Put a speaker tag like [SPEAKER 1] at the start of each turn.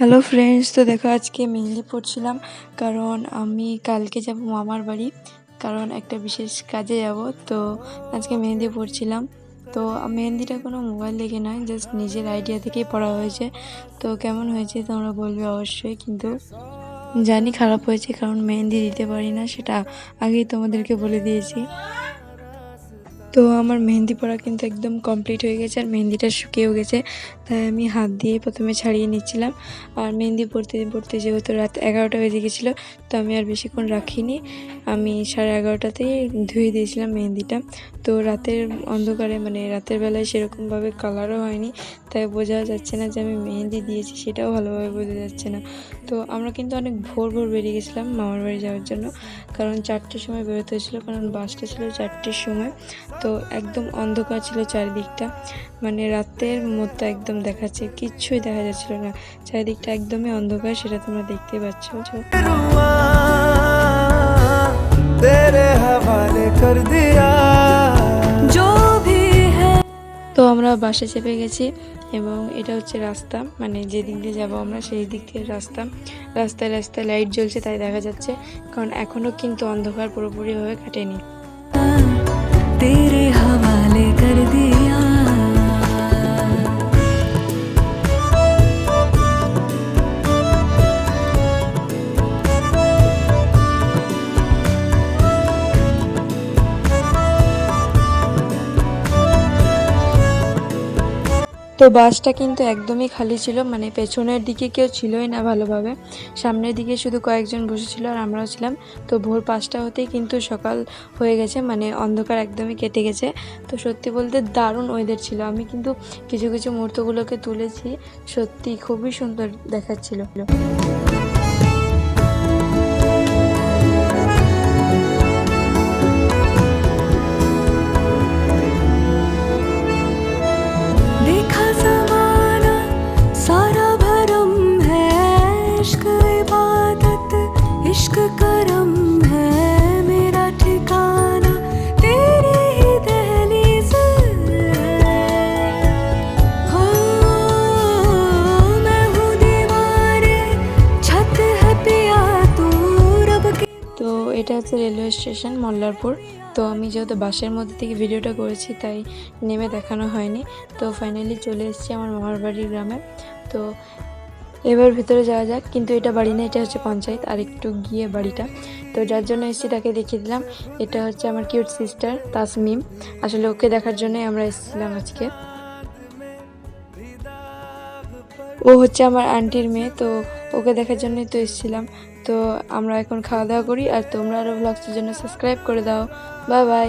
[SPEAKER 1] Hello friends, তো দেখো আজকে মেহেন্দি পড়ছিলাম কারণ আমি কালকে যাব মামার বাড়ি, কারণ একটা বিশেষ কাজে যাব। তো আজকে মেহেন্দি পড়ছিলাম। তো মেহেন্দিটা কোনো মোবাইল দেখে নয়, জাস্ট নিজের আইডিয়া থেকেই পড়া হয়েছে। তো কেমন হয়েছে তোমরা বলবে অবশ্যই, কিন্তু জানি খারাপ হয়েছে কারণ মেহেন্দি দিতে পারি না, সেটা আগেই তোমাদেরকে বলে দিয়েছি। তো আমার মেহেন্দি পড়া কিন্তু একদম কমপ্লিট হয়ে গেছে, আর মেহেন্দিটা শুকিয়েও গেছে, তাই আমি হাত দিয়ে প্রথমে ছাড়িয়ে নিচ্ছিলাম। আর মেহেন্দি পড়তে পড়তে যেহেতু রাত 11টা বেজে গেছিলো, তো আমি আর বেশিক্ষণ রাখিনি, আমি 11:30টাতেই ধুয়ে দিয়েছিলাম মেহেন্দিটা। তো রাতের অন্ধকারে মানে রাতের বেলায় সেরকমভাবে কালারও হয়নি, তাই বোঝা যাচ্ছে না যে আমি মেহেন্দি দিয়েছি, সেটাও ভালোভাবে বোঝা যাচ্ছে না। তো আমরা কিন্তু অনেক ভোর ভোর বেরিয়ে গেছিলাম মামার বাড়ি যাওয়ার জন্য, কারণ 4টের সময় বেরোতে হয়েছিলো, কারণ বাসটা ছিল 4টের সময়। তো একদম অন্ধকার ছিল চারিদিকটা, মানে রাতের মতো একদম দেখাচ্ছে, কিচ্ছুই দেখা যাচ্ছিল না, চারিদিকটা একদমই অন্ধকার, সেটা তোমরা দেখতে পাচ্ছ। তো আমরা বাসে চেপে গেছি, এবং এটা হচ্ছে রাস্তা, মানে যে দিক দিয়ে যাবো আমরা সেই দিক দিয়ে রাস্তায় রাস্তায় লাইট জ্বলছে, তাই দেখা যাচ্ছে, কারণ এখনো কিন্তু অন্ধকার পুরোপুরিভাবে কাটেনি। तेरे हवाले कर दिया। তো বাসটা কিন্তু একদমই খালি ছিল, মানে পেছনের দিকে কেউ ছিলই না ভালোভাবে, সামনের দিকে শুধু কয়েকজন বসেছিল আর আমরাও ছিলাম। তো ভোর 5টা হতেই কিন্তু সকাল হয়ে গেছে, মানে অন্ধকার একদমই কেটে গেছে। তো সত্যি বলতে দারুণ ওয়েদার ছিল, আমি কিন্তু কিছু কিছু মুহূর্তগুলোকে তুলেছি, সত্যি খুবই সুন্দর দেখাচ্ছিল। তো এটা হচ্ছে রেলওয়ে স্টেশন মল্লারপুর। তো আমি যেহেতু বাসের মধ্যে থেকে ভিডিওটা করেছি, তাই নেমে দেখানো হয়নি। তো ফাইনালি চলে এসেছি আমার মামার বাড়ির গ্রামে। তো এবার ভিতরে যাওয়া যাক, কিন্তু এটা বাড়ি না, এটা হচ্ছে পঞ্চায়েত, আর একটু গিয়ে বাড়িটা। তো যার জন্য এসেছি তাকে দেখিয়ে দিলাম, এটা হচ্ছে আমার কিউট সিস্টার তাসমিম, আসলে ওকে দেখার জন্যই আমরা এসেছিলাম আজকে। ও হচ্ছে আমার আন্টির মেয়ে, তো ওকে দেখার জন্যই তো এসেছিলাম। তো আমরা এখন খাওয়া দাওয়া করি, আর তোমরা আরও ব্লগসের জন্য সাবস্ক্রাইব করে দাও। Bye bye.